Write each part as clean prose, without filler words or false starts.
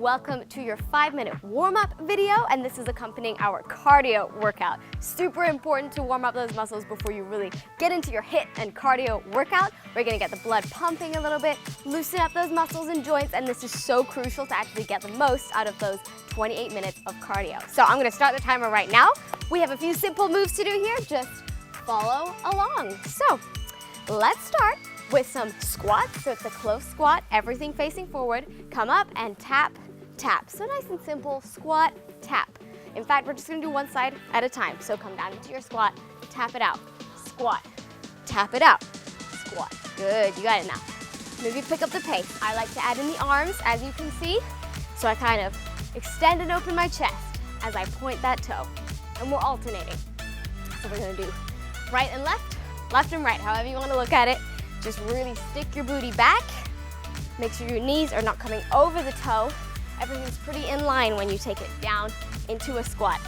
welcome to your 5-minute warm-up video, and this is accompanying our cardio workout. Super important to warm up those muscles before you really get into your HIIT and cardio workout. We're gonna get the blood pumping a little bit, loosen up those muscles and joints, and this is so crucial to actually get the most out of those 28 minutes of cardio. So I'm gonna start the timer right now. We have a few simple moves to do here, just follow along. So let's start with some squats. So it's a close squat, everything facing forward. Come up and tap, tap. So nice and simple, squat, tap. In fact, we're just gonna do one side at a time. So come down into your squat, tap it out, squat, tap it out, squat. Good, you got it now. Maybe pick up the pace. I like to add in the arms, as you can see. So I kind of extend and open my chest as I point that toe. And we're alternating. So we're gonna do right and left and right, however you wanna look at it. Just really stick your booty back. Make sure your knees are not coming over the toe. Everything's pretty in line when you take it down into a squat.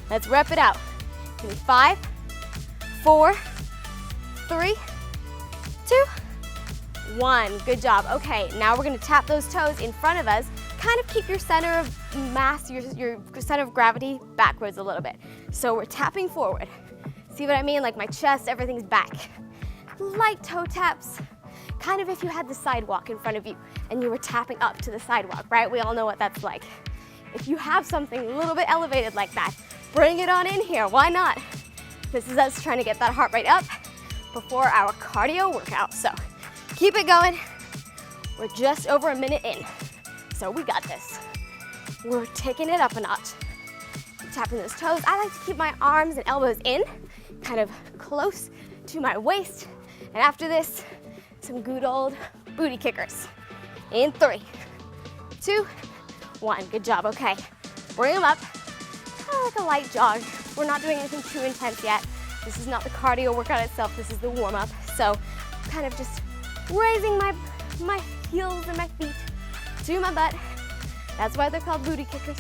Let's rep it out. Give me 5, 4, 3, 2, 1. Good job. Okay, now we're gonna tap those toes in front of us. Kind of keep your center of mass, your center of gravity backwards a little bit. So we're tapping forward. See what I mean? Like my chest, everything's back. Light toe taps, kind of if you had the sidewalk in front of you and you were tapping up to the sidewalk, right? We all know what that's like. If you have something a little bit elevated like that, bring it on in here, why not? This is us trying to get that heart rate up before our cardio workout. So keep it going. We're just over a minute in, so we got this. We're taking it up a notch. Tapping those toes. I like to keep my arms and elbows in, kind of close to my waist. And after this, some good old booty kickers. In 3, 2, 1. Good job. Okay, bring them up. Kind of like a light jog. We're not doing anything too intense yet. This is not the cardio workout itself. This is the warm up. So kind of just raising my heels and my feet to my butt. That's why they're called booty kickers.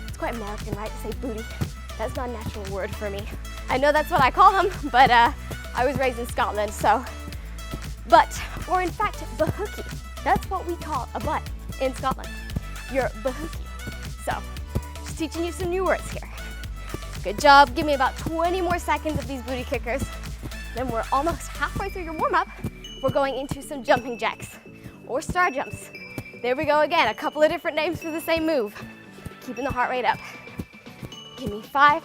It's quite American, right, to say booty. That's not a natural word for me. I know that's what I call them, but I was raised in Scotland, so. Or in fact, bahookie. That's what we call a butt in Scotland. You're bahookie. So, just teaching you some new words here. Good job. Give me about 20 more seconds of these booty kickers. Then we're almost halfway through your warm-up. We're going into some jumping jacks or star jumps. There we go again. A couple of different names for the same move. Keeping the heart rate up. Give me 5,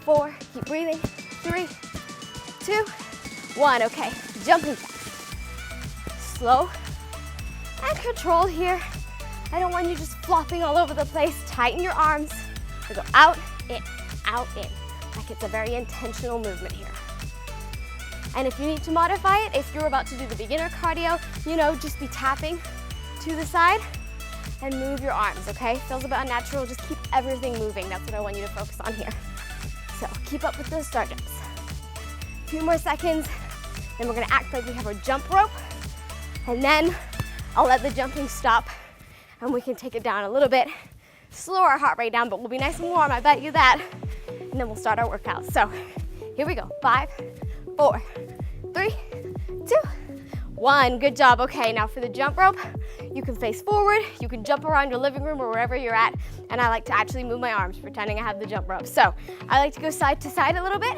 4, keep breathing, 3, 2, 1. Okay, jumping jacks. Slow and control here. I don't want you just flopping all over the place. Tighten your arms. We go out, in, like it's a very intentional movement here. And if you need to modify it, if you're about to do the beginner cardio, just be tapping to the side and move your arms, okay? Feels a bit unnatural, just keep everything moving. That's what I want you to focus on here. So keep up with those star jumps. A few more seconds, then we're gonna act like we have our jump rope, and then I'll let the jumping stop, and we can take it down a little bit, slow our heart rate down, but we'll be nice and warm, I bet you that, and then we'll start our workout. So here we go, 5, 4, 3, 2, 1. Good job. Okay, now for the jump rope, you can face forward, you can jump around your living room or wherever you're at, and I like to actually move my arms, pretending I have the jump rope. So I like to go side to side a little bit,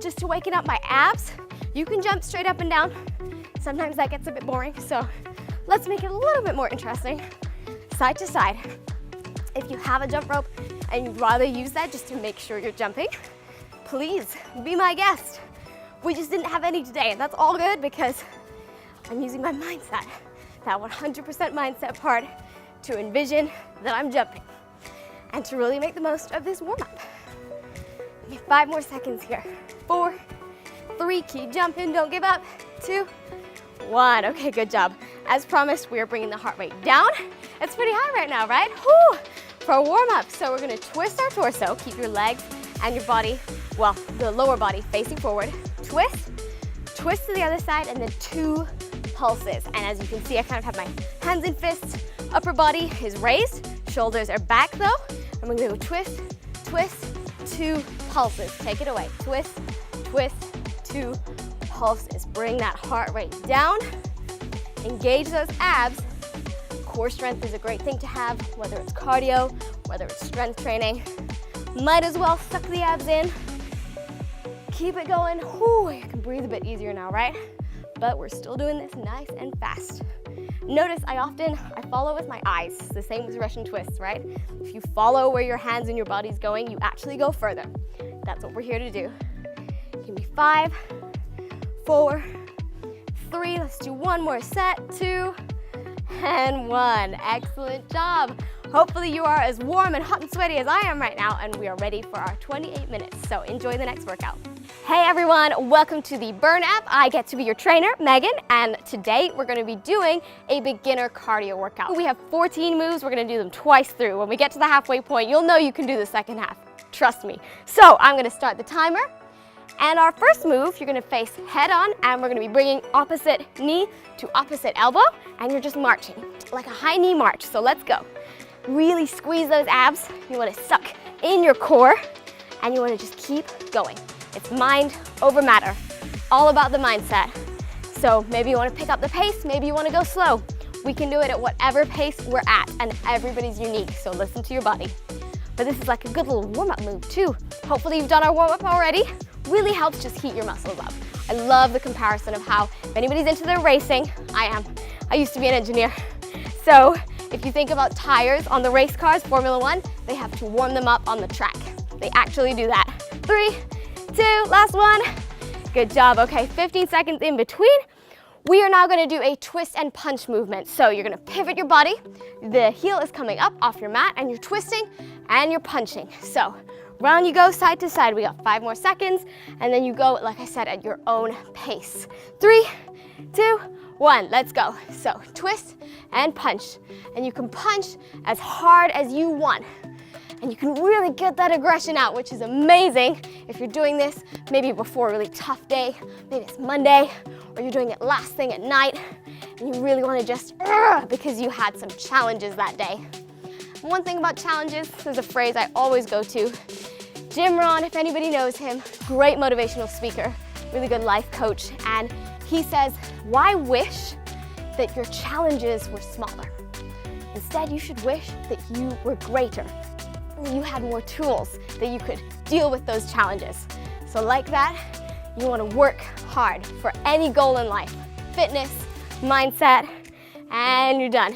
just to waken up my abs. You can jump straight up and down. Sometimes that gets a bit boring, so let's make it a little bit more interesting. Side to side. If you have a jump rope and you'd rather use that just to make sure you're jumping, please be my guest. We just didn't have any today, and that's all good because I'm using my mindset, that 100% mindset part, to envision that I'm jumping and to really make the most of this warm-up. 5 more seconds here. 4, 3, keep jumping, don't give up. 2, 1. Okay, good job. As promised, we are bringing the heart rate down. It's pretty high right now, right? Whew, for a warm-up. So we're gonna twist our torso, keep your legs and your body, well, the lower body facing forward. Twist to the other side, and then 2 pulses. And as you can see, I kind of have my hands in fists. Upper body is raised, shoulders are back though. And we're gonna go twist, twist, 2 pulses. Take it away. Twist, twist, 2 pulses. Bring that heart rate down. Engage those abs. core strength is a great thing to have, whether it's cardio, whether it's strength training. Might as well suck the abs in. Keep it going. Whew, you can breathe a bit easier now, right? But we're still doing this nice and fast. Notice I follow with my eyes, the same as Russian twists, right? If you follow where your hands and your body's going, you actually go further. That's what we're here to do. Give me 5, 4, 3, let's do one more set, 2, and 1. Excellent job. Hopefully you are as warm and hot and sweaty as I am right now, and we are ready for our 28 minutes, so enjoy the next workout. Hey everyone, welcome to the Burn app. I get to be your trainer, Megan, and today we're gonna be doing a beginner cardio workout. We have 14 moves, we're gonna do them twice through. When we get to the halfway point, you'll know you can do the second half, trust me. So I'm gonna start the timer, and our first move, you're gonna face head on, and we're gonna be bringing opposite knee to opposite elbow, and you're just marching, like a high knee march, so let's go. Really squeeze those abs, you wanna suck in your core, and you wanna just keep going. It's mind over matter, all about the mindset. So maybe you want to pick up the pace, maybe you want to go slow. We can do it at whatever pace we're at, and everybody's unique, so listen to your body. But this is like a good little warm-up move too. Hopefully you've done our warm-up already. Really helps just heat your muscles up. I love the comparison of how, if anybody's into their racing, I used to be an engineer. So if you think about tires on the race cars, Formula One, they have to warm them up on the track. They actually do that. 3, 2, last one. Good job. Okay, 15 seconds in between. We are now gonna do a twist and punch movement. So you're gonna pivot your body. The heel is coming up off your mat, and you're twisting and you're punching. So round you go, side to side. We got 5 more seconds, and then you go, like I said, at your own pace. 3, 2, 1, let's go. So twist and punch. And you can punch as hard as you want. And you can really get that aggression out, which is amazing if you're doing this maybe before a really tough day, maybe it's Monday, or you're doing it last thing at night, and you really want to just, because you had some challenges that day. One thing about challenges, there's a phrase I always go to. Jim Rohn, if anybody knows him, great motivational speaker, really good life coach, and he says, why wish that your challenges were smaller? Instead, you should wish that you were greater. You had more tools that you could deal with those challenges. So like that, you want to work hard for any goal in life. Fitness, mindset, and you're done.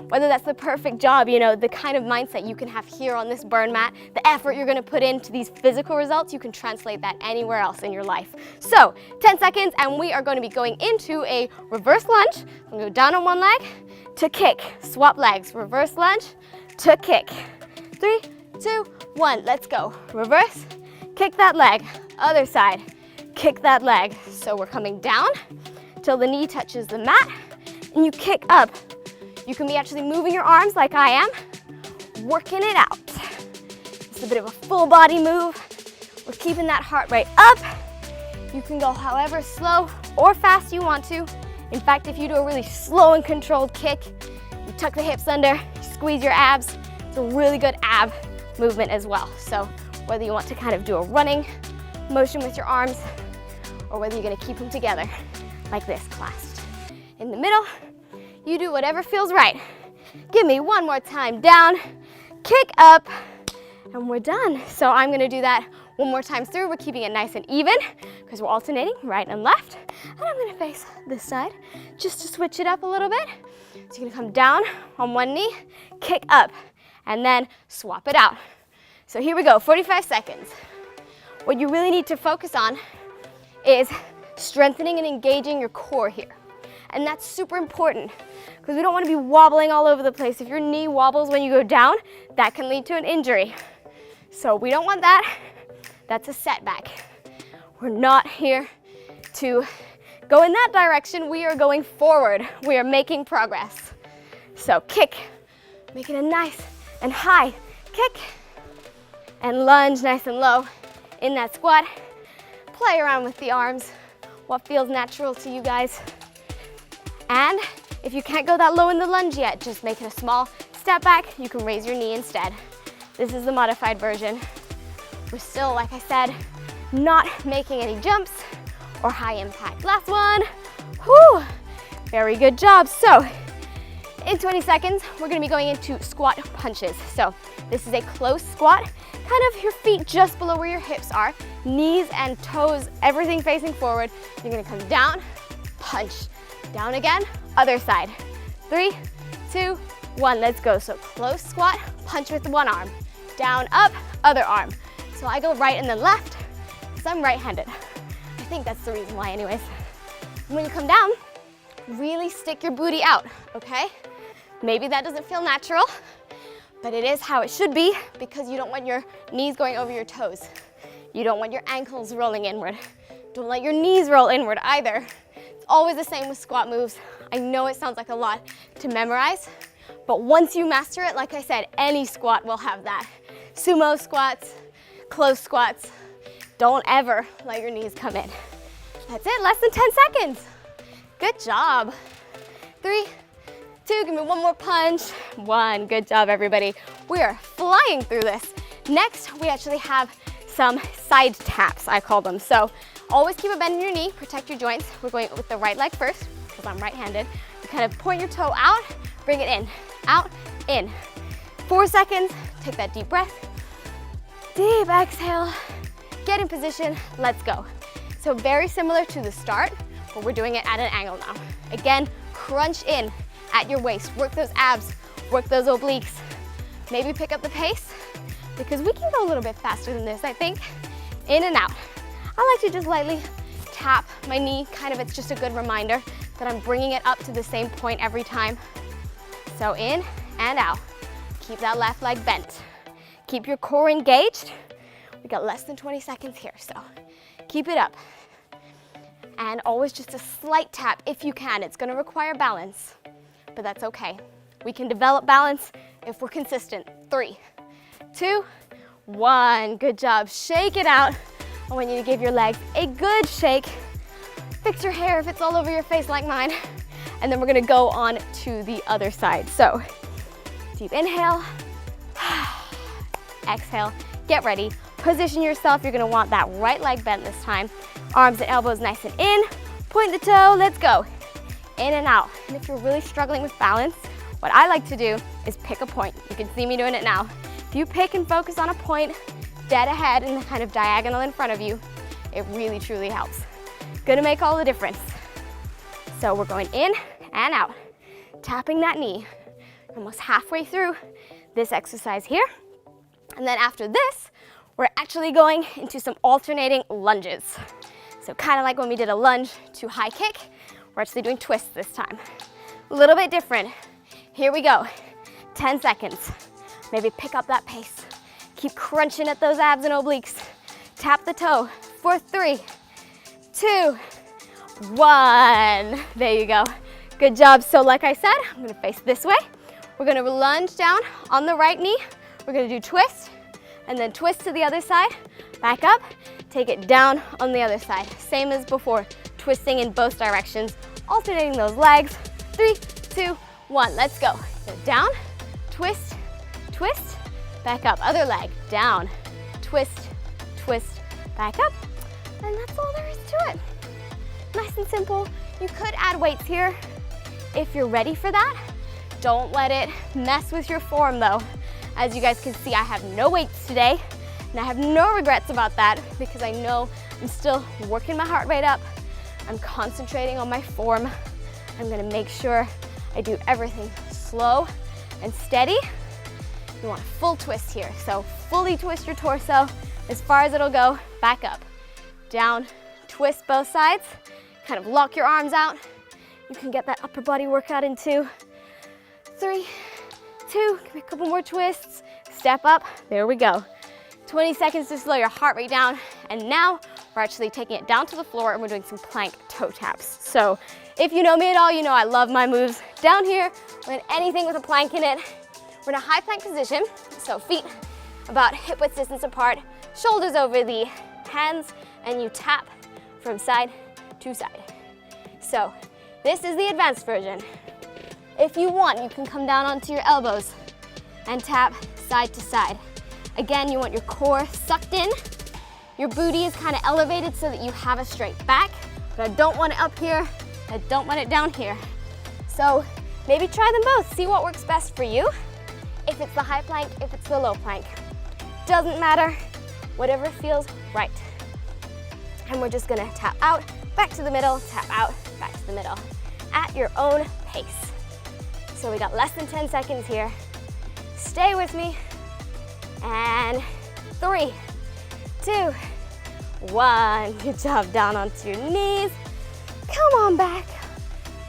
Whether that's the perfect job, you know, the kind of mindset you can have here on this burn mat, the effort you're going to put into these physical results, you can translate that anywhere else in your life. So 10 seconds, and we are going to be going into a reverse lunge. I'm going to go down on one leg to kick. Swap legs. Reverse lunge to kick. 3, 2, 1, let's go. Reverse, kick that leg. Other side, kick that leg. So we're coming down till the knee touches the mat, and you kick up. You can be actually moving your arms like I am, working it out. It's a bit of a full body move. We're keeping that heart rate up. You can go however slow or fast you want to. In fact, if you do a really slow and controlled kick, you tuck the hips under, squeeze your abs. It's a really good ab movement as well. So whether you want to kind of do a running motion with your arms, or whether you're gonna keep them together like this, clasped in the middle, you do whatever feels right. Give me one more time. Down, kick up, and we're done. So I'm gonna do that one more time through. We're keeping it nice and even because we're alternating right and left. And I'm gonna face this side just to switch it up a little bit. So you're gonna come down on one knee, kick up, and then swap it out. So here we go, 45 seconds. What you really need to focus on is strengthening and engaging your core here. And that's super important because we don't want to be wobbling all over the place. If your knee wobbles when you go down, that can lead to an injury. So we don't want that. That's a setback. We're not here to go in that direction. We are going forward. We are making progress. So kick, make it a nice and high kick, and lunge nice and low in that squat. Play around with the arms, what feels natural to you guys. And if you can't go that low in the lunge yet, just make it a small step back. You can raise your knee instead. This is the modified version. We're still, like I said, not making any jumps or high impact. Last one. Whew. Very good job. So In 20 seconds, we're gonna be going into squat punches. So this is a close squat, kind of your feet just below where your hips are, knees and toes, everything facing forward. You're gonna come down, punch, down again, other side. 3, 2, 1, let's go. So close squat, punch with one arm, down, up, other arm. So I go right and then left, because I'm right-handed. I think that's the reason why anyways. When you come down, really stick your booty out, okay? Maybe that doesn't feel natural, but it is how it should be because you don't want your knees going over your toes. You don't want your ankles rolling inward. Don't let your knees roll inward either. It's always the same with squat moves. I know it sounds like a lot to memorize, but once you master it, like I said, any squat will have that. Sumo squats, close squats. Don't ever let your knees come in. That's it, less than 10 seconds. Good job. 3, 2, give me one more punch. 1, good job everybody. We are flying through this. Next, we actually have some side taps, I call them. So always keep a bend in your knee, protect your joints. We're going with the right leg first, because I'm right-handed. You kind of point your toe out, bring it in, out, in. 4 seconds, take that deep breath. Deep exhale, get in position, let's go. So very similar to the start, but we're doing it at an angle now. Again, crunch in at your waist, work those abs, work those obliques. Maybe pick up the pace, because we can go a little bit faster than this, I think. In and out. I like to just lightly tap my knee, kind of, it's just a good reminder that I'm bringing it up to the same point every time. So in and out. Keep that left leg bent. Keep your core engaged. We got less than 20 seconds here, so keep it up. And always just a slight tap if you can. It's gonna require balance, but that's okay. We can develop balance if we're consistent. 3, 2, 1, good job. Shake it out. I want you to give your legs a good shake. Fix your hair if it's all over your face like mine. And then we're gonna go on to the other side. So deep inhale, exhale, get ready. Position yourself, you're gonna want that right leg bent this time. Arms and elbows nice and in. Point the toe, let's go. In and out. And if you're really struggling with balance, what I like to do is pick a point. You can see me doing it now. If you pick and focus on a point, dead ahead and kind of diagonal in front of you, it really truly helps. Gonna make all the difference. So we're going in and out, tapping that knee. Almost halfway through this exercise here. And then after this, we're actually going into some alternating lunges. So kind of like when we did a lunge to high kick, we're actually doing twists this time. A little bit different. Here we go. 10 seconds. Maybe pick up that pace. Keep crunching at those abs and obliques. Tap the toe for 3, 2, 1. There you go. Good job. So like I said, I'm gonna face this way. We're gonna lunge down on the right knee. We're gonna do twist, and then twist to the other side. Back up, take it down on the other side. Same as before, twisting in both directions, alternating those legs. 3, 2, 1, let's go. So down, twist, twist, back up. Other leg, down, twist, twist, back up. And that's all there is to it. Nice and simple. You could add weights here if you're ready for that. Don't let it mess with your form though. As you guys can see, I have no weights today, and I have no regrets about that because I know I'm still working my heart rate up. I'm concentrating on my form. I'm gonna make sure I do everything slow and steady. You want a full twist here, so fully twist your torso as far as it'll go. Back up, down, twist both sides, kind of lock your arms out. You can get that upper body workout in 2, 3, 2, give me a couple more twists, step up, there we go. 20 seconds to slow your heart rate down, and now we're actually taking it down to the floor and we're doing some plank toe taps. So if you know me at all, you know I love my moves down here, when anything with a plank in it. We're in a high plank position, so feet about hip width distance apart, shoulders over the hands, and you tap from side to side. So this is the advanced version. If you want, you can come down onto your elbows and tap side to side. Again, you want your core sucked in. Your booty is kind of elevated so that you have a straight back, but I don't want it up here. I don't want it down here. So Maybe try them both, see what works best for you. If it's the high plank, if it's the low plank. Doesn't matter, whatever feels right. And we're just gonna tap out, back to the middle, tap out, back to the middle, at your own pace. So we got less than 10 seconds here. Stay with me. And 3, 2, 1. Good job, down onto your knees. Come on back.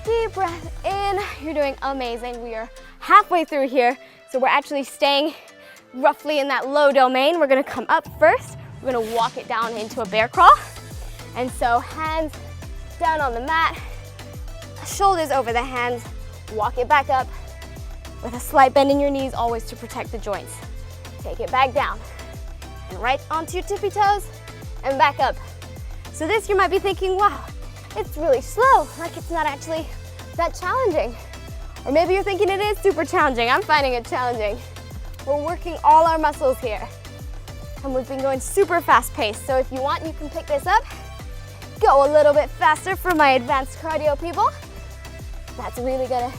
Deep breath in. You're doing amazing. We are halfway through here, so we're actually staying roughly in that low domain. We're gonna come up first. We're gonna walk it down into a bear crawl. And so hands down on the mat, shoulders over the hands, walk it back up with a slight bend in your knees, always to protect the joints. Take it back down and right onto your tippy toes and back up. So this, you might be thinking, wow, it's really slow, like it's not actually that challenging. Or maybe you're thinking it is super challenging. I'm finding it challenging. We're working all our muscles here. And we've been going super fast paced. So if you want, you can pick this up. Go a little bit faster for my advanced cardio people. That's really gonna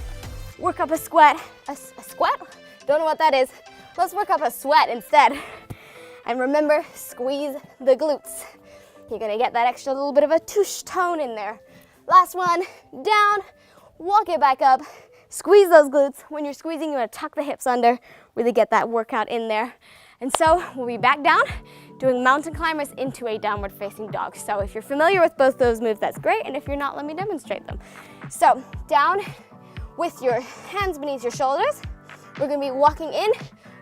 work up a sweat. A sweat? Don't know what that is. Let's work up a sweat instead. And remember, squeeze the glutes. You're gonna get that extra little bit of a tush tone in there. Last one, down, walk it back up, squeeze those glutes. When you're squeezing, you wanna tuck the hips under, really get that workout in there. And so we'll be back down, doing mountain climbers into a downward facing dog. So if you're familiar with both those moves, that's great. And if you're not, let me demonstrate them. So down with your hands beneath your shoulders. We're gonna be walking in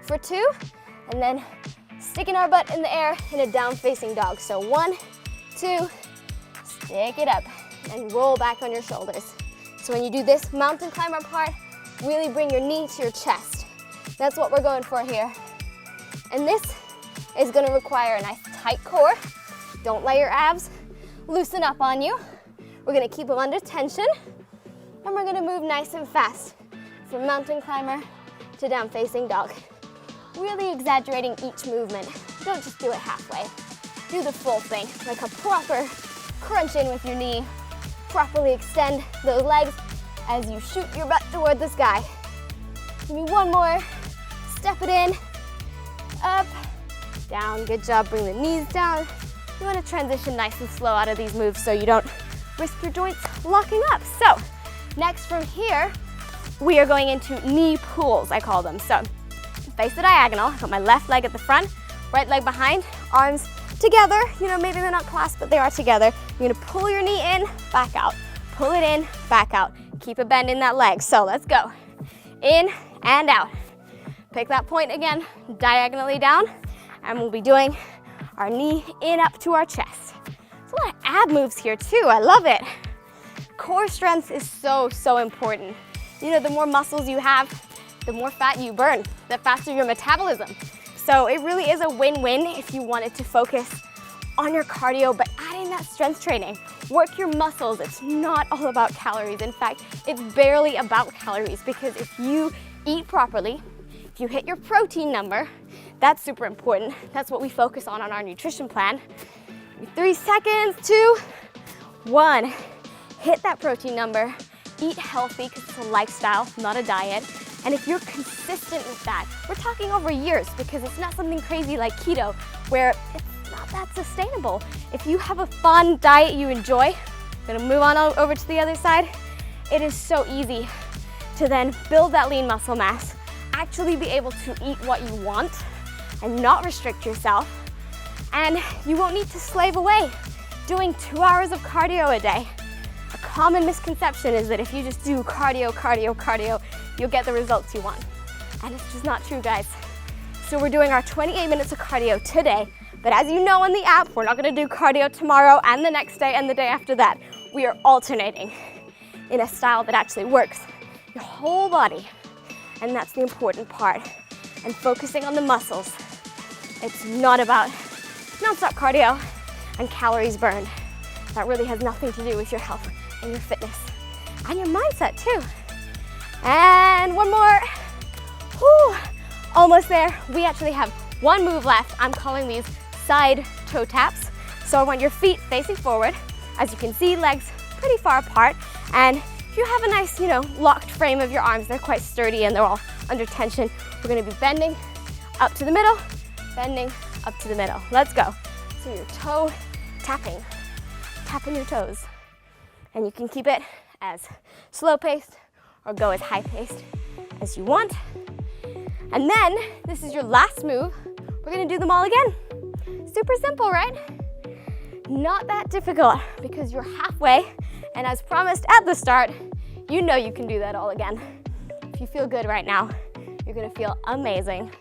for 2, and then sticking our butt in the air in a down facing dog. So 1, 2, stick it up and roll back on your shoulders. So when you do this mountain climber part, really bring your knee to your chest. That's what we're going for here. And this is gonna require a nice tight core. Don't let your abs loosen up on you. We're gonna keep them under tension, and we're gonna move nice and fast from mountain climber to down facing dog. Really exaggerating each movement. Don't just do it halfway. Do the full thing, like a proper crunch in with your knee. Properly extend those legs as you shoot your butt toward the sky. Give me one more. Step it in. Up, down. Good job. Bring the knees down. You want to transition nice and slow out of these moves so you don't risk your joints locking up. So next from here, we are going into knee pulls, I call them. So face the diagonal. I've got my left leg at the front, right leg behind, arms together. You know, maybe they're not clasped, but they are together. You're gonna pull your knee in, back out. Pull it in, back out. Keep a bend in that leg. So let's go. In and out. Pick that point again, diagonally down, and we'll be doing our knee in up to our chest. There's a lot of ab moves here too. I love it. Core strength is so, so important. You know, the more muscles you have, the more fat you burn, the faster your metabolism. So it really is a win-win if you wanted to focus on your cardio, but adding that strength training. Work your muscles. It's not all about calories. In fact, it's barely about calories, because if you eat properly, if you hit your protein number, that's super important. That's what we focus on our nutrition plan. 3 seconds, 2, 1. Hit that protein number. Eat healthy, because it's a lifestyle, not a diet. And if you're consistent with that, we're talking over years, because it's not something crazy like keto, where it's not that sustainable. If you have a fun diet you enjoy, I'm gonna move on over to the other side. It is so easy to then build that lean muscle mass, actually be able to eat what you want and not restrict yourself. And you won't need to slave away doing 2 hours of cardio a day. A common misconception is that if you just do cardio, cardio, cardio, you'll get the results you want. And it's just not true, guys. So we're doing our 28 minutes of cardio today, but as you know on the app, we're not gonna do cardio tomorrow and the next day and the day after that. We are alternating in a style that actually works your whole body. And that's the important part. And focusing on the muscles. It's not about non-stop cardio and calories burned. That really has nothing to do with your health and your fitness and your mindset too. And one more. Whew. Almost there. We actually have one move left. I'm calling these side toe taps. So I want your feet facing forward. As you can see, legs pretty far apart, and if you have a nice, locked frame of your arms, they're quite sturdy and they're all under tension, we're gonna be bending up to the middle, bending up to the middle. Let's go. So your toe tapping your toes. And you can keep it as slow-paced or go as high-paced as you want. And then, this is your last move. We're gonna do them all again. Super simple, right? Not that difficult because you're halfway, and as promised at the start, you know you can do that all again. If you feel good right now, you're gonna feel amazing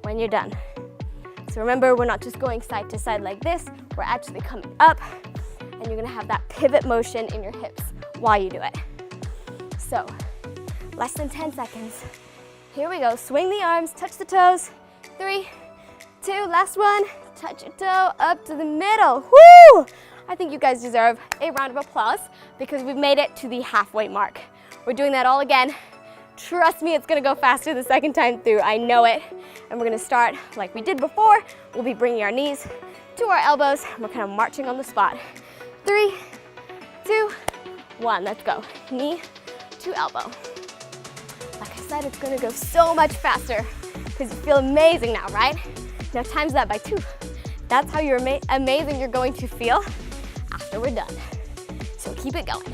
when you're done. So remember, we're not just going side to side like this, we're actually coming up, and you're gonna have that pivot motion in your hips while you do it. So, less than 10 seconds. Here we go, swing the arms, touch the toes. 3, 2, last one. Touch your toe up to the middle. Woo! I think you guys deserve a round of applause because we've made it to the halfway mark. We're doing that all again. Trust me, it's gonna go faster the second time through, I know it. And we're gonna start like we did before. We'll be bringing our knees to our elbows, and we're kind of marching on the spot. 3, 2, 1, let's go. Knee to elbow. Like I said, it's gonna go so much faster because you feel amazing now, right? Now times that by 2. That's how amazing you're going to feel after we're done. So keep it going.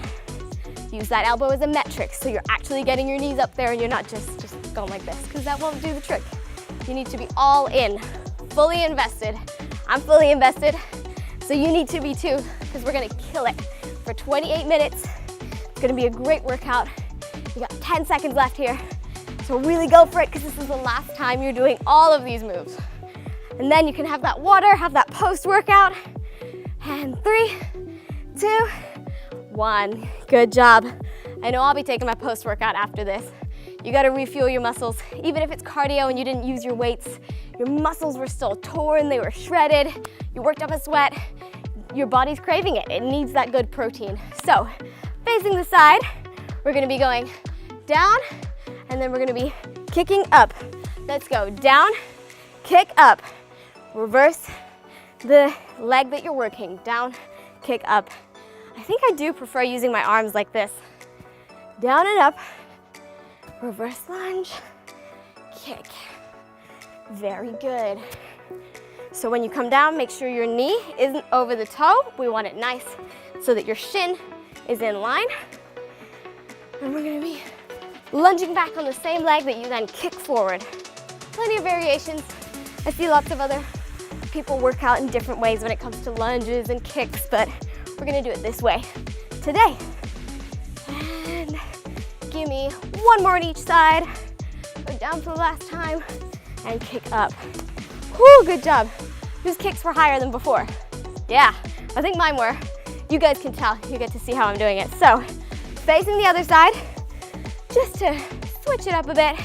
Use that elbow as a metric so you're actually getting your knees up there and you're not just going like this, because that won't do the trick. You need to be all in, fully invested. I'm fully invested, so you need to be too, because we're gonna kill it for 28 minutes. It's gonna be a great workout. You got 10 seconds left here, so really go for it because this is the last time you're doing all of these moves. And then you can have that water, have that post-workout. And 3, 2, 1. Good job. I know I'll be taking my post-workout after this. You gotta refuel your muscles. Even if it's cardio and you didn't use your weights, your muscles were still torn, they were shredded, you worked up a sweat, your body's craving it. It needs that good protein. So, facing the side, we're gonna be going down, and then we're gonna be kicking up. Let's go, down, kick up. Reverse the leg that you're working. Down, kick up. I think I do prefer using my arms like this. Down and up. Reverse lunge, kick. Very good. So when you come down, make sure your knee isn't over the toe. We want it nice so that your shin is in line. And we're gonna be lunging back on the same leg that you then kick forward. Plenty of variations. I see lots of other people work out in different ways when it comes to lunges and kicks, but we're gonna do it this way today. And give me one more on each side. Go down for the last time and kick up. Whoo, good job. Whose kicks were higher than before? Yeah, I think mine were. You guys can tell, you get to see how I'm doing it. So, facing the other side, just to switch it up a bit.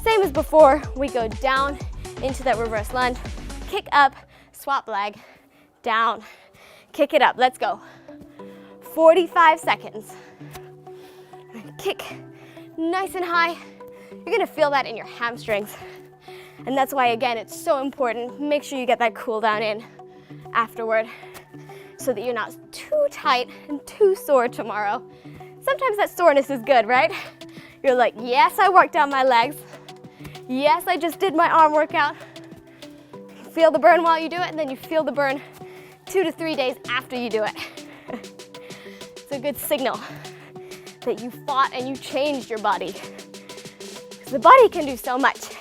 Same as before, we go down into that reverse lunge, kick up, swap leg, down, kick it up. Let's go. 45 seconds. Kick nice and high. You're gonna feel that in your hamstrings. And that's why, again, it's so important. Make sure you get that cool down in afterward so that you're not too tight and too sore tomorrow. Sometimes that soreness is good, right? You're like, yes, I worked out my legs. Yes, I just did my arm workout. You feel the burn while you do it, and then you feel the burn 2 to 3 days after you do it. It's a good signal that you fought and you changed your body. Because the body can do so much.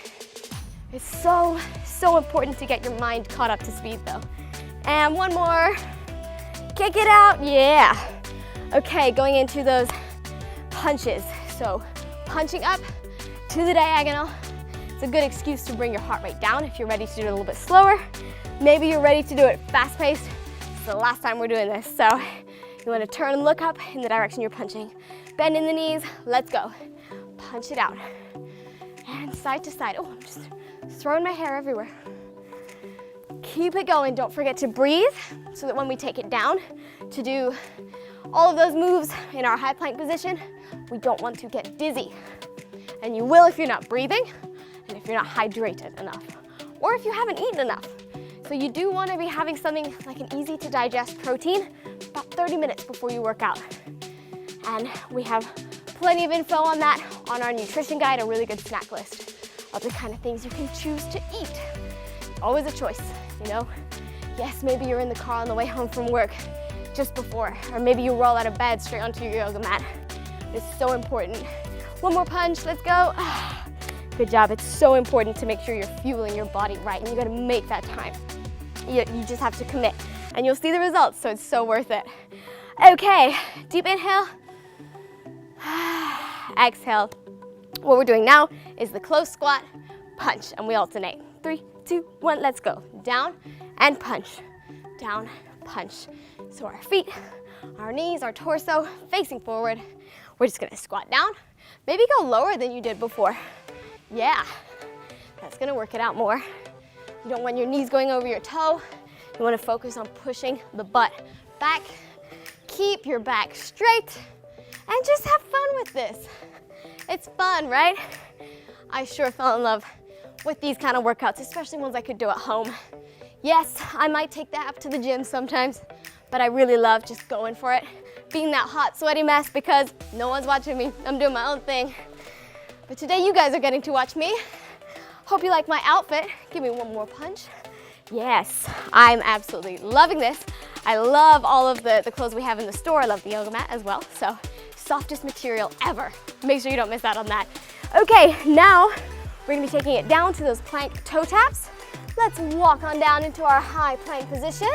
It's so, so important to get your mind caught up to speed though. And one more. Kick it out, yeah. Okay, going into those punches. So punching up to the diagonal. It's a good excuse to bring your heart rate down if you're ready to do it a little bit slower. Maybe you're ready to do it fast-paced. It's the last time we're doing this. So you want to turn and look up in the direction you're punching. Bend in the knees, let's go. Punch it out. And side to side. Oh, I'm just throwing my hair everywhere. Keep it going, don't forget to breathe so that when we take it down to do all of those moves in our high plank position, we don't want to get dizzy. And you will if you're not breathing and if you're not hydrated enough, or if you haven't eaten enough. So you do want to be having something like an easy to digest protein about 30 minutes before you work out. And we have Plenty of info on that on our nutrition guide, a really good snack list of the kind of things you can choose to eat. Always a choice, you know? Yes, maybe you're in the car on the way home from work just before, or maybe you roll out of bed straight onto your yoga mat. It's so important. One more punch, let's go. Good job, it's so important to make sure you're fueling your body right, and you gotta make that time. You just have to commit, and you'll see the results, so it's so worth it. Okay, deep inhale. Exhale. What we're doing now is the close squat, punch, and we alternate. 3, 2, 1, let's go. Down and punch, down, punch. So our feet, our knees, our torso facing forward. We're just gonna squat down. Maybe go lower than you did before. Yeah, that's gonna work it out more. You don't want your knees going over your toe. You wanna focus on pushing the butt back. Keep your back straight and just have fun with this. It's fun, right? I sure fell in love with these kind of workouts, especially ones I could do at home. Yes, I might take the app to the gym sometimes, but I really love just going for it, being that hot, sweaty mess because no one's watching me. I'm doing my own thing. But today you guys are getting to watch me. Hope you like my outfit. Give me one more punch. Yes, I'm absolutely loving this. I love all of the clothes we have in the store. I love the yoga mat as well. So, softest material ever. Make sure you don't miss out on that. Okay, now we're gonna be taking it down to those plank toe taps. Let's walk on down into our high plank position.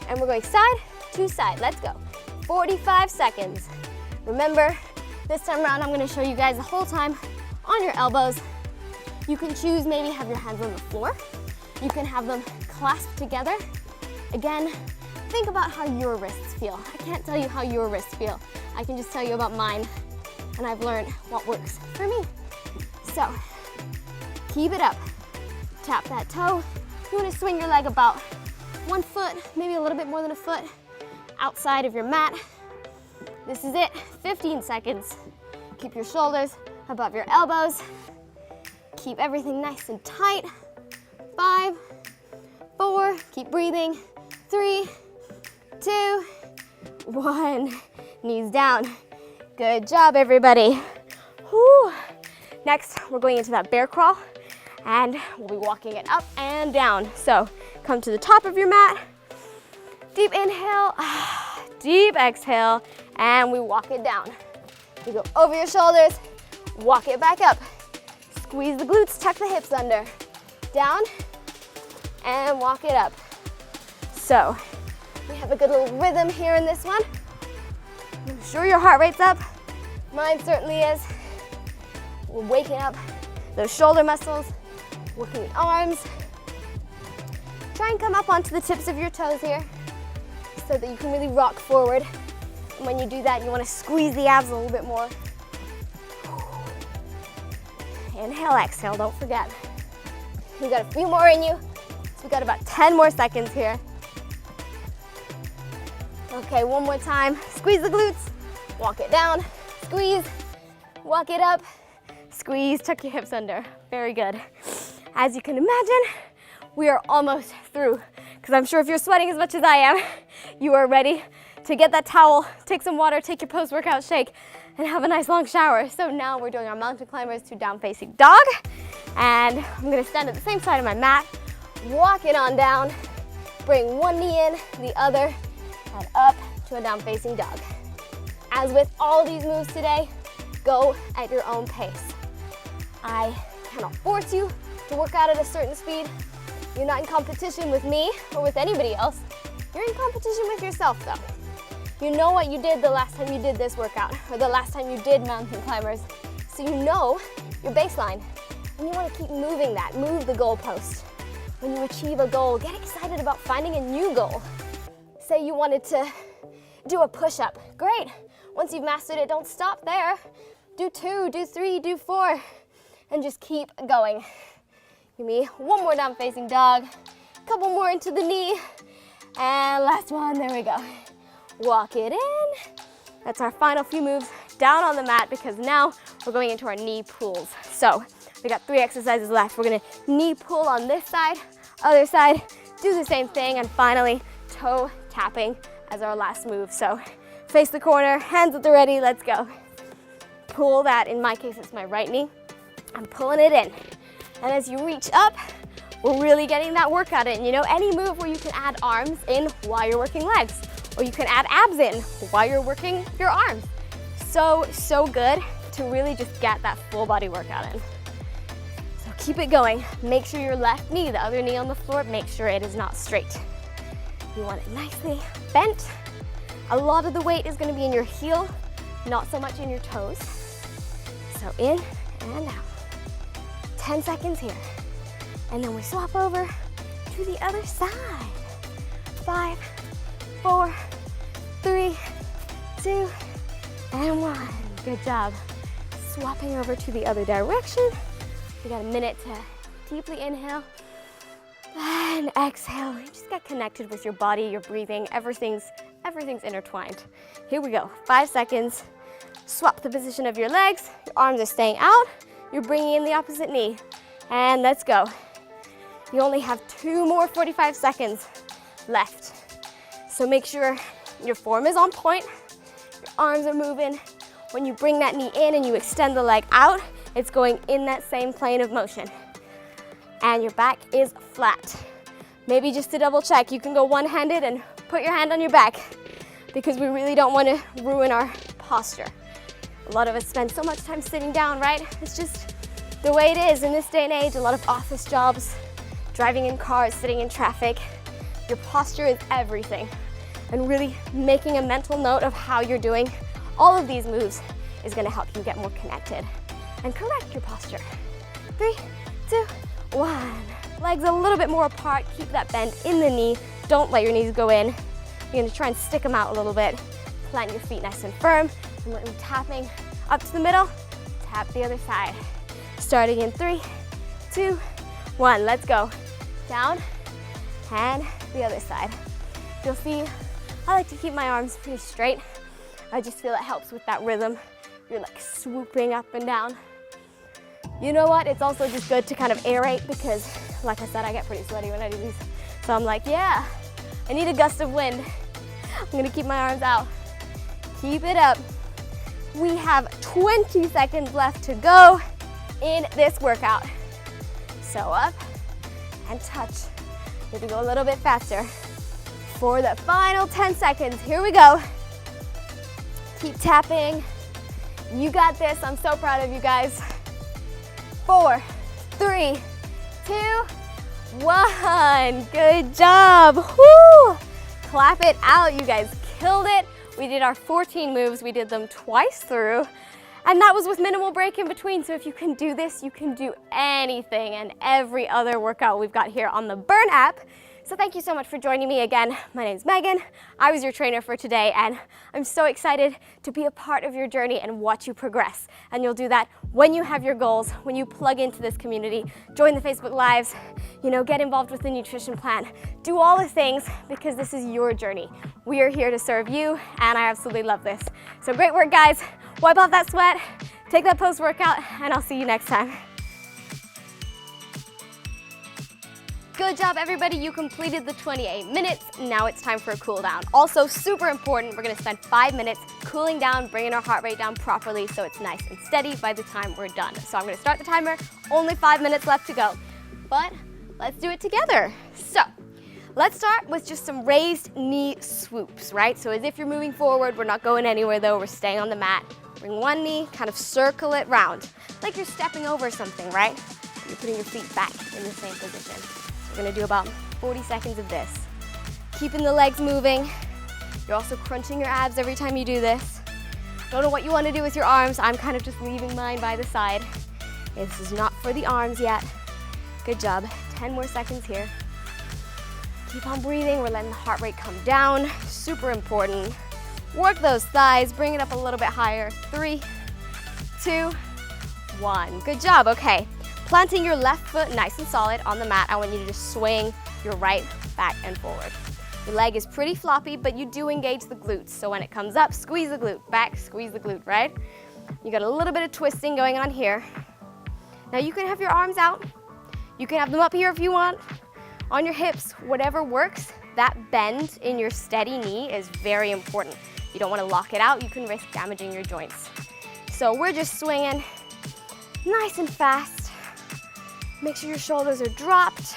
And we're going side to side. Let's go. 45 seconds. Remember, this time around, I'm gonna show you guys the whole time on your elbows. You can choose maybe have your hands on the floor. You can have them clasped together. Again, think about how your wrists feel. I can't tell you how your wrists feel. I can just tell you about mine, and I've learned what works for me. So, keep it up. Tap that toe. You wanna swing your leg about 1 foot, maybe a little bit more than a foot, outside of your mat. This is it, 15 seconds. Keep your shoulders above your elbows. Keep everything nice and tight. 5, 4, keep breathing. 3, 2, 1. Knees down. Good job, everybody. Whew. Next, we're going into that bear crawl, and we'll be walking it up and down. So, come to the top of your mat. Deep inhale, deep exhale, and we walk it down. You go over your shoulders, walk it back up. Squeeze the glutes, tuck the hips under. Down, and walk it up. So, we have a good little rhythm here in this one. I'm sure your heart rate's up. Mine certainly is. We're waking up those shoulder muscles, working the arms. Try and come up onto the tips of your toes here so that you can really rock forward. And when you do that, you want to squeeze the abs a little bit more. Inhale, exhale, don't forget. You got a few more in you. So we got about 10 more seconds here. Okay, one more time. Squeeze the glutes, walk it down, squeeze, walk it up, squeeze, tuck your hips under. Very good. As you can imagine, we are almost through, because I'm sure if you're sweating as much as I am, you are ready to get that towel, take some water, take your post-workout shake, and have a nice long shower. So now we're doing our mountain climbers to down facing dog, and I'm gonna stand at the same side of my mat, walk it on down, bring one knee in, the other, and up to a down facing dog. As with all these moves today, go at your own pace. I cannot force you to work out at a certain speed. You're not in competition with me or with anybody else. You're in competition with yourself though. You know what you did the last time you did this workout or the last time you did mountain climbers. So you know your baseline and you want to keep moving that, move the goalpost. When you achieve a goal, get excited about finding a new goal. Say you wanted to do a push-up, great. Once you've mastered it, don't stop there. Do 2, do 3, do 4, and just keep going. Give me one more down facing dog, couple more into the knee, and last one, there we go. Walk it in. That's our final few moves down on the mat because now we're going into our knee pulls. So we got 3 exercises left. We're gonna knee pull on this side, other side, do the same thing, and finally toe tapping as our last move. So face the corner, hands at the ready, let's go. pull that, in my case, it's my right knee. I'm pulling it in. And as you reach up, we're really getting that workout in. You know, any move where you can add arms in while you're working legs, or you can add abs in while you're working your arms. So good to really just get that full body workout in. So keep it going. Make sure your left knee, the other knee on the floor, make sure it is not straight. You want it nicely bent. A lot of the weight is going to be in your heel, not so much in your toes. So in and out. 10 seconds here. And then we swap over to the other side. 5, 4, 3, 2, and 1. Good job. Swapping over to the other direction. You got a minute to deeply inhale and exhale. Just get connected with your body, your breathing. Everything's intertwined. Here we go. 5 seconds. Swap the position of your legs. Your arms are staying out. You're bringing in the opposite knee. And let's go. You only have 2 more 45 seconds left. So make sure your form is on point. Your arms are moving. When you bring that knee in and you extend the leg out, it's going in that same plane of motion. And your back is flat. Maybe just to double check, you can go one-handed and put your hand on your back because we really don't want to ruin our posture. A lot of us spend so much time sitting down, right? It's just the way it is in this day and age. A lot of office jobs, driving in cars, sitting in traffic. Your posture is everything. And really making a mental note of how you're doing all of these moves is going to help you get more connected and correct your posture. 3, 2, 1. Legs a little bit more apart. Keep that bend in the knee. Don't let your knees go in. You're going to try and stick them out a little bit. Plant your feet nice and firm. And we're tapping up to the middle. Tap the other side. Starting in 3, 2, 1. Let's go. Down and the other side. You'll see I like to keep my arms pretty straight. I just feel it helps with that rhythm. You're like swooping up and down. You know what? It's also just good to kind of aerate because, like I said, I get pretty sweaty when I do these. So I'm like, yeah, I need a gust of wind. I'm gonna keep my arms out. Keep it up. We have 20 seconds left to go in this workout. So up and touch. Need to go a little bit faster. For the final 10 seconds, here we go. Keep tapping. You got this. I'm so proud of you guys. 4, 3, 2, 1. Good job. Woo! Clap it out. You guys killed it. We did our 14 moves. We did them twice through. And that was with minimal break in between. So if you can do this, you can do anything and every other workout we've got here on the Burn app. So thank you so much for joining me again. My name's Megan. I was your trainer for today, and I'm so excited to be a part of your journey and watch you progress. And you'll do that when you have your goals, when you plug into this community, join the Facebook Lives, get involved with the nutrition plan, do all the things because this is your journey. We are here to serve you, and I absolutely love this. So great work, guys. Wipe off that sweat, take that post-workout, and I'll see you next time. Good job, everybody. You completed the 28 minutes. Now it's time for a cool down. Also, super important, we're gonna spend 5 minutes cooling down, bringing our heart rate down properly so it's nice and steady by the time we're done. So I'm gonna start the timer, only 5 minutes left to go. But let's do it together. So let's start with just some raised knee swoops, right? So as if you're moving forward, we're not going anywhere though, we're staying on the mat. Bring one knee, kind of circle it round, like you're stepping over something, right? You're putting your feet back in the same position. We're gonna do about 40 seconds of this. Keeping the legs moving. You're also crunching your abs every time you do this. Don't know what you wanna do with your arms. I'm kind of just leaving mine by the side. This is not for the arms yet. Good job. 10 more seconds here. Keep on breathing. We're letting the heart rate come down. Super important. Work those thighs. Bring it up a little bit higher. 3, 2, 1. Good job. Okay. Planting your left foot nice and solid on the mat, I want you to just swing your right back and forward. Your leg is pretty floppy, but you do engage the glutes. So when it comes up, squeeze the glute, back, squeeze the glute, right? You got a little bit of twisting going on here. Now you can have your arms out. You can have them up here if you want, on your hips, whatever works. That bend in your steady knee is very important. You don't want to lock it out. You can risk damaging your joints. So we're just swinging nice and fast. Make sure your shoulders are dropped.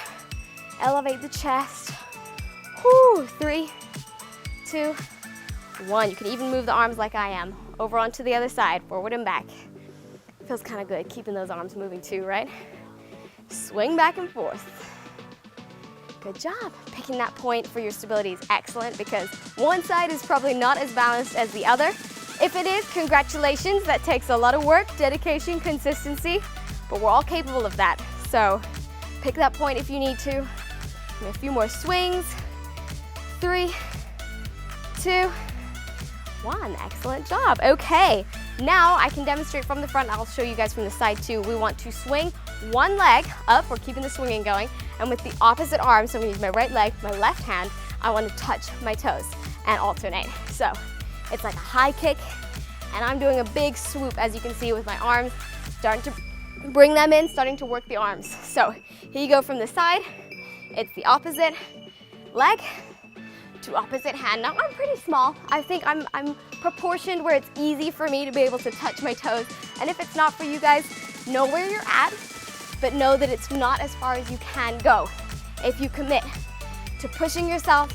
Elevate the chest. Whoo, 3, 2, 1. You can even move the arms like I am. Over onto the other side, forward and back. Feels kind of good keeping those arms moving too, right? Swing back and forth. Good job. Picking that point for your stability is excellent because one side is probably not as balanced as the other. If it is, congratulations. That takes a lot of work, dedication, consistency, but we're all capable of that. So pick that point if you need to. And a few more swings. 3, 2, 1. Excellent job. Okay, now I can demonstrate from the front. I'll show you guys from the side too. We want to swing one leg up. We're keeping the swinging going. And with the opposite arm, so I'm gonna use my right leg, my left hand, I want to touch my toes and alternate. So it's like a high kick, and I'm doing a big swoop, as you can see, with my arms, starting to bring them in, starting to work the arms. So here you go from the side. It's the opposite leg to opposite hand. Now I'm pretty small. I think I'm proportioned where it's easy for me to be able to touch my toes. And if it's not for you guys, know where you're at, but know that it's not as far as you can go if you commit to pushing yourself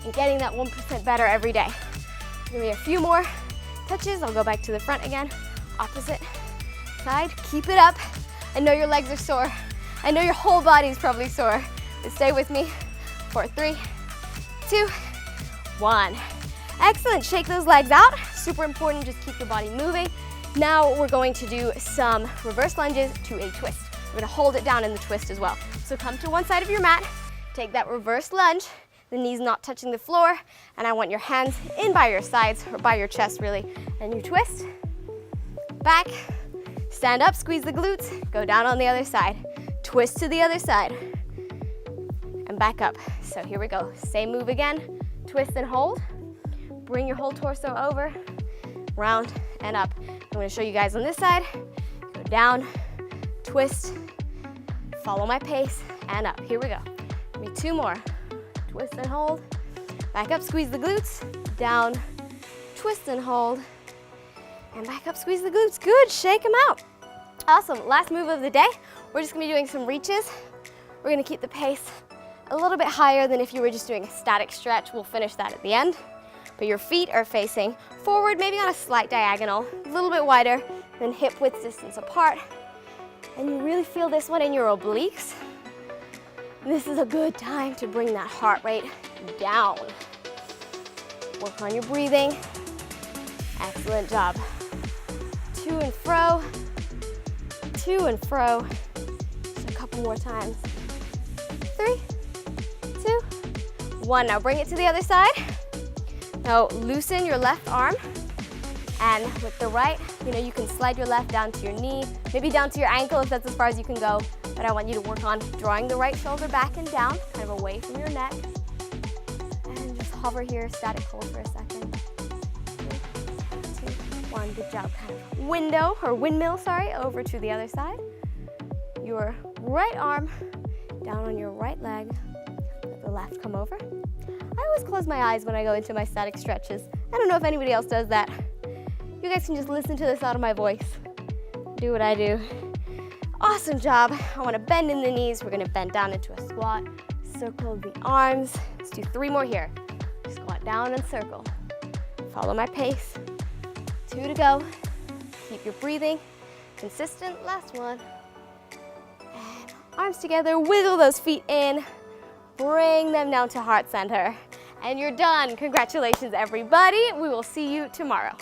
and getting that 1% better every day. Give me a few more touches. I'll go back to the front again. Opposite side, keep it up. I know your legs are sore. I know your whole body is probably sore, but stay with me for 3, 2, 1. Excellent, shake those legs out. Super important, just keep your body moving. Now we're going to do some reverse lunges to a twist. We're gonna hold it down in the twist as well. So come to one side of your mat, take that reverse lunge, the knees not touching the floor, and I want your hands in by your sides, or by your chest really, and you twist, back, stand up, squeeze the glutes, go down on the other side, twist to the other side, and back up. So here we go, same move again, twist and hold, bring your whole torso over, round and up. I'm gonna show you guys on this side, go down, twist, follow my pace, and up. Here we go. Give me 2 more. Twist and hold. Back up, squeeze the glutes. Down, twist and hold. And back up, squeeze the glutes. Good, shake them out. Awesome, last move of the day. We're just gonna be doing some reaches. We're gonna keep the pace a little bit higher than if you were just doing a static stretch. We'll finish that at the end. But your feet are facing forward, maybe on a slight diagonal, a little bit wider than hip width distance apart. And you really feel this one in your obliques. This is a good time to bring that heart rate down. Work on your breathing. Excellent job. To and fro, to and fro. Just a couple more times. 3, 2, 1. Now bring it to the other side. Now loosen your left arm. And with the right, you can slide your left down to your knee, maybe down to your ankle if that's as far as you can go. But I want you to work on drawing the right shoulder back and down, kind of away from your neck. And just hover here, static hold for a second. 3, 2, 1, good job. Kind of windmill, over to the other side. Your right arm down on your right leg, let the left come over. I always close my eyes when I go into my static stretches. I don't know if anybody else does that. You guys can just listen to this out of my voice. Do what I do. Awesome job. I want to bend in the knees. We're going to bend down into a squat. Circle the arms. Let's do 3 more here. Squat down and circle. Follow my pace. 2 to go. Keep your breathing consistent. Last one. And arms together. Wiggle those feet in. Bring them down to heart center. And you're done. Congratulations, everybody. We will see you tomorrow.